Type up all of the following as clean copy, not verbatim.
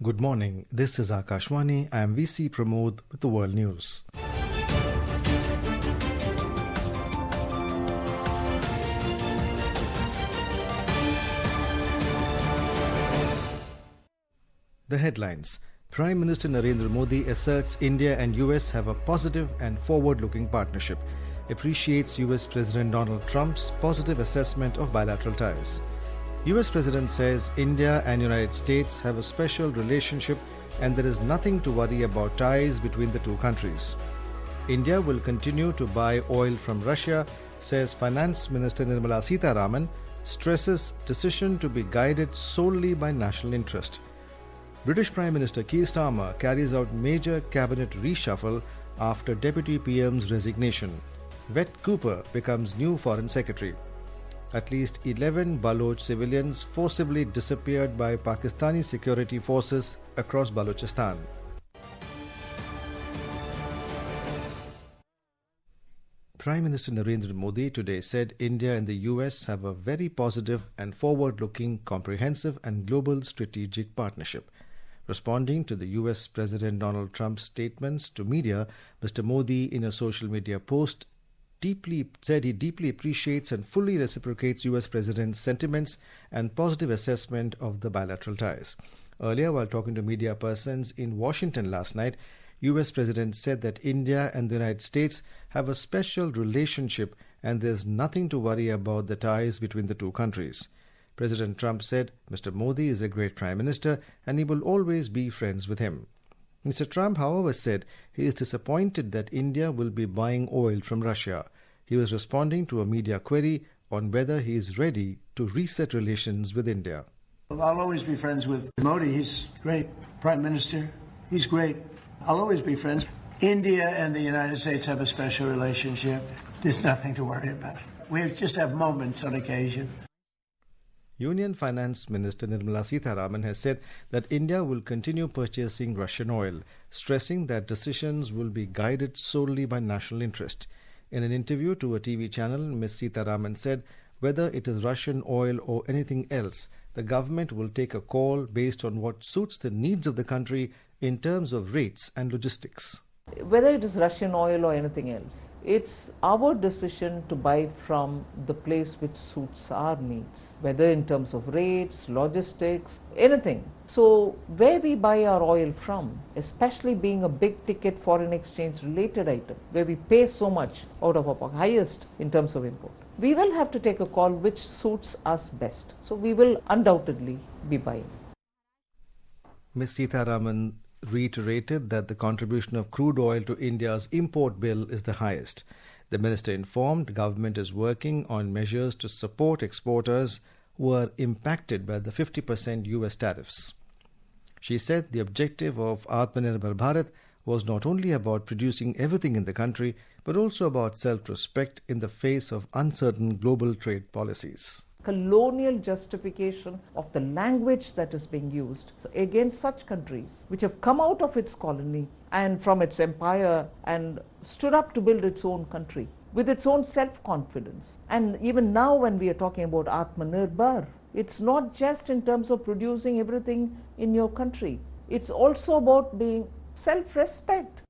Good morning. This is Akashwani. I am VC Pramod with the World News. The headlines. Prime Minister Narendra Modi asserts India and US have a positive and forward-looking partnership. Appreciates US President Donald Trump's positive assessment of bilateral ties. US President says India and United States have a special relationship and there is nothing to worry about ties between the two countries. India will continue to buy oil from Russia, says Finance Minister Nirmala Sitharaman, stresses decision to be guided solely by national interest. British Prime Minister Keir Starmer carries out major cabinet reshuffle after Deputy PM's resignation. Vet Cooper becomes new Foreign Secretary. At least 11 Baloch civilians forcibly disappeared by Pakistani security forces across Balochistan. Prime Minister Narendra Modi today said India and the US have a very positive and forward-looking, comprehensive and global strategic partnership. Responding to the US President Donald Trump's statements to media, Mr. Modi, in a social media post, said he deeply appreciates and fully reciprocates US President's sentiments and positive assessment of the bilateral ties. Earlier, while talking to media persons in Washington last night, US President said that India and the United States have a special relationship and there's nothing to worry about the ties between the two countries. President Trump said Mr. Modi is a great Prime Minister and he will always be friends with him. Mr. Trump, however, said he is disappointed that India will be buying oil from Russia. He was responding to a media query on whether he is ready to reset relations with India. I'll always be friends with Modi. He's great Prime Minister. He's great. I'll always be friends. India and the United States have a special relationship. There's nothing to worry about. We just have moments on occasion. Union Finance Minister Nirmala Sitharaman has said that India will continue purchasing Russian oil, stressing that decisions will be guided solely by national interest. In an interview to a TV channel, Ms. Sitharaman said whether it is Russian oil or anything else, the government will take a call based on what suits the needs of the country in terms of rates and logistics. Whether it is Russian oil or anything else, it's our decision to buy from the place which suits our needs, whether in terms of rates, logistics, anything. So where we buy our oil from, especially being a big ticket foreign exchange related item, where we pay so much out of our pocket, highest in terms of import, we will have to take a call which suits us best. So we will undoubtedly be buying. Ms. Sitharaman reiterated that the contribution of crude oil to India's import bill is the highest. The minister informed the government is working on measures to support exporters who are impacted by the 50% US tariffs. She said the objective of Atmanirbhar Bharat was not only about producing everything in the country, but also about self-respect in the face of uncertain global trade policies. Colonial justification of the language that is being used against such countries which have come out of its colony and from its empire and stood up to build its own country with its own self-confidence. And even now when we are talking about Atmanirbhar, it's not just in terms of producing everything in your country. It's also about being self-respect.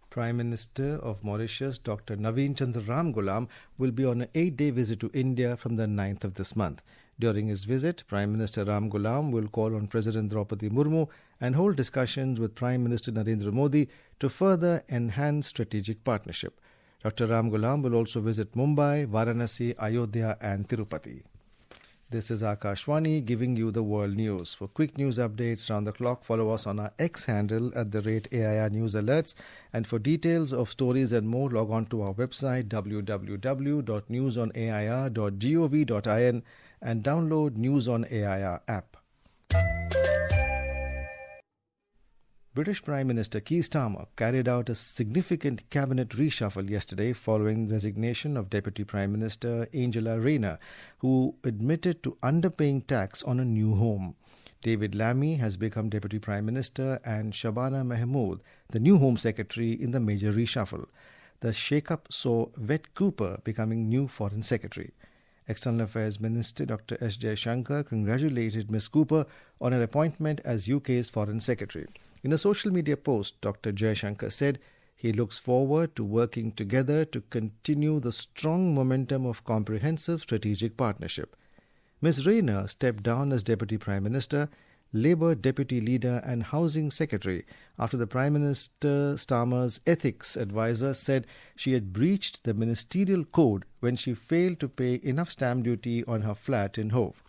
Prime Minister of Mauritius, Dr. Naveen Chandra Ramgoolam, will be on an 8-day visit to India from the 9th of this month. During his visit, Prime Minister Ramgoolam will call on President Draupadi Murmu and hold discussions with Prime Minister Narendra Modi to further enhance strategic partnership. Dr. Ramgoolam will also visit Mumbai, Varanasi, Ayodhya and Tirupati. This is Akashwani giving you the world news. For quick news updates round the clock, follow us on our X handle @AIR News Alerts. And for details of stories and more, log on to our website www.newsonair.gov.in and download News on AIR app. British Prime Minister Keir Starmer carried out a significant cabinet reshuffle yesterday following the resignation of Deputy Prime Minister Angela Rayner, who admitted to underpaying tax on a new home. David Lammy has become Deputy Prime Minister and Shabana Mahmood, the new Home Secretary, in the major reshuffle. The shake-up saw Vet Cooper becoming new Foreign Secretary. External Affairs Minister Dr. S. Jaishankar congratulated Ms. Cooper on her appointment as UK's Foreign Secretary. In a social media post, Dr. Jaishankar said he looks forward to working together to continue the strong momentum of comprehensive strategic partnership. Ms. Rayner stepped down as Deputy Prime Minister, Labour Deputy Leader and Housing Secretary after the Prime Minister Starmer's ethics advisor said she had breached the ministerial code when she failed to pay enough stamp duty on her flat in Hove.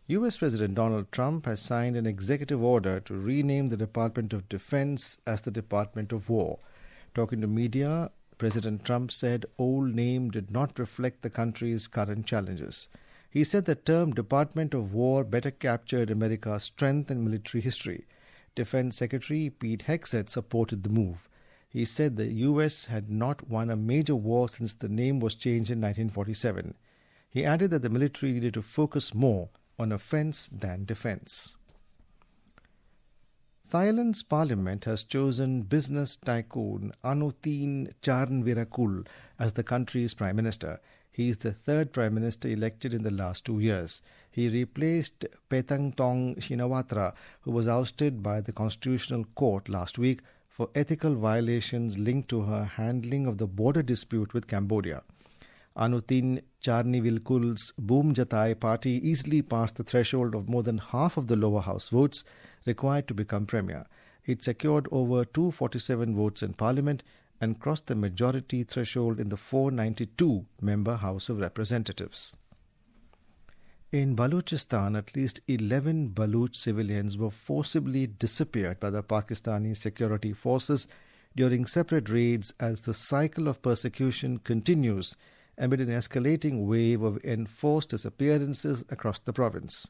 US President Donald Trump has signed an executive order to rename the Department of Defense as the Department of War. Talking to media, President Trump said old name did not reflect the country's current challenges. He said the term Department of War better captured America's strength and military history. Defense Secretary Pete Hegseth supported the move. He said the U.S. had not won a major war since the name was changed in 1947. He added that the military needed to focus more on offense than defense. Thailand's parliament has chosen business tycoon Anutin Charnvirakul as the country's prime minister. He is the third prime minister elected in the last 2 years. He replaced Petangtong Shinawatra, who was ousted by the Constitutional Court last week for ethical violations linked to her handling of the border dispute with Cambodia. Anutin Charnvirakul's Boom Jatai party easily passed the threshold of more than half of the lower house votes required to become premier. It secured over 247 votes in parliament and crossed the majority threshold in the 492-member House of Representatives. In Balochistan, at least 11 Baloch civilians were forcibly disappeared by the Pakistani security forces during separate raids as the cycle of persecution continues amid an escalating wave of enforced disappearances across the province.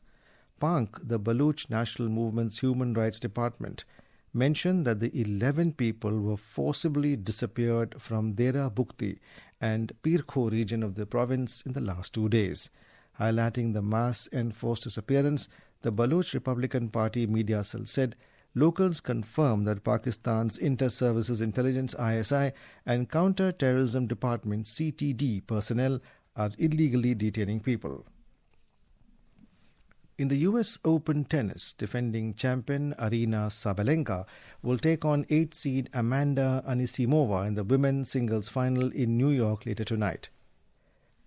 PANK, the Baloch National Movement's Human Rights Department, mentioned that the 11 people were forcibly disappeared from Dera Bukti and Pirkho region of the province in the last 2 days. Highlighting the mass enforced disappearance, the Baloch Republican Party media cell said locals confirmed that Pakistan's Inter-Services Intelligence ISI and Counter-Terrorism Department CTD personnel are illegally detaining people. In the US Open tennis, defending champion Aryna Sabalenka will take on 8th seed Amanda Anisimova in the women's singles final in New York later tonight.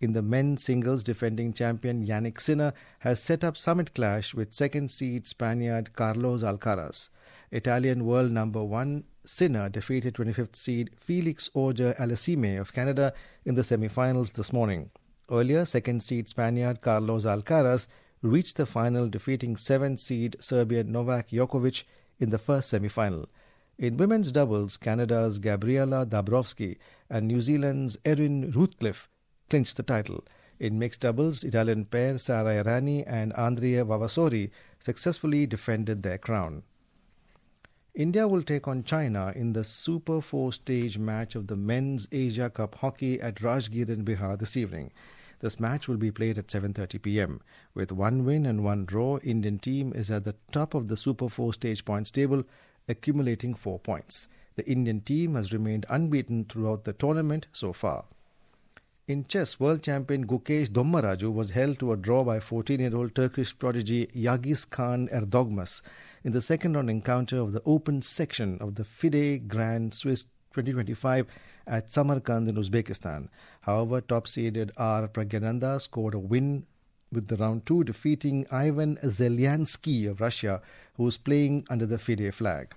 In the men's singles, defending champion Yannick Sinner has set up summit clash with 2nd seed Spaniard Carlos Alcaraz. Italian world number 1 Sinner defeated 25th seed Felix Auger-Aliassime of Canada in the semi-finals this morning. Earlier, 2nd seed Spaniard Carlos Alcaraz reached the final, defeating 7th seed Serbian Novak Djokovic in the first semi-final. In women's doubles, Canada's Gabriela Dabrowski and New Zealand's Erin Rootcliffe clinched the title. In mixed doubles, Italian pair Sara Errani and Andrea Vavasori successfully defended their crown. India will take on China in the Super 4 stage match of the Men's Asia Cup Hockey at Rajgir in Bihar this evening. This match will be played at 7:30 p.m. With 1 win and 1 draw, Indian team is at the top of the Super 4 stage points table, accumulating 4 points. The Indian team has remained unbeaten throughout the tournament so far. In chess, world champion Gukesh Dommaraju was held to a draw by 14-year-old Turkish prodigy Yagis Khan Erdogmas in the second-round encounter of the open section of the FIDE Grand Swiss 2025 at Samarkand in Uzbekistan. However, top-seeded R. Pragyananda scored a win with the round 2, defeating Ivan Zelyansky of Russia, who is playing under the FIDE flag.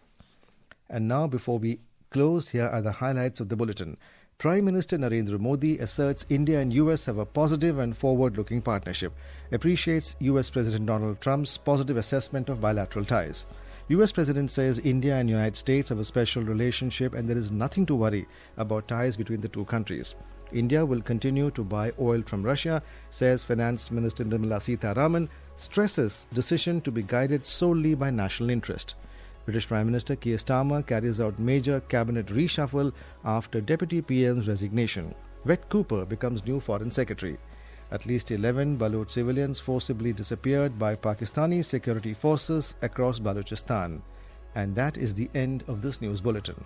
And now, before we close, here are the highlights of the bulletin. Prime Minister Narendra Modi asserts India and US have a positive and forward-looking partnership, appreciates US President Donald Trump's positive assessment of bilateral ties. US President says India and United States have a special relationship and there is nothing to worry about ties between the two countries. India will continue to buy oil from Russia, says Finance Minister Nirmala Sitharaman, stresses decision to be guided solely by national interest. British Prime Minister Keir Starmer carries out major cabinet reshuffle after Deputy PM's resignation. Wet Cooper becomes new Foreign Secretary. At least 11 Baloch civilians forcibly disappeared by Pakistani security forces across Balochistan. And that is the end of this news bulletin.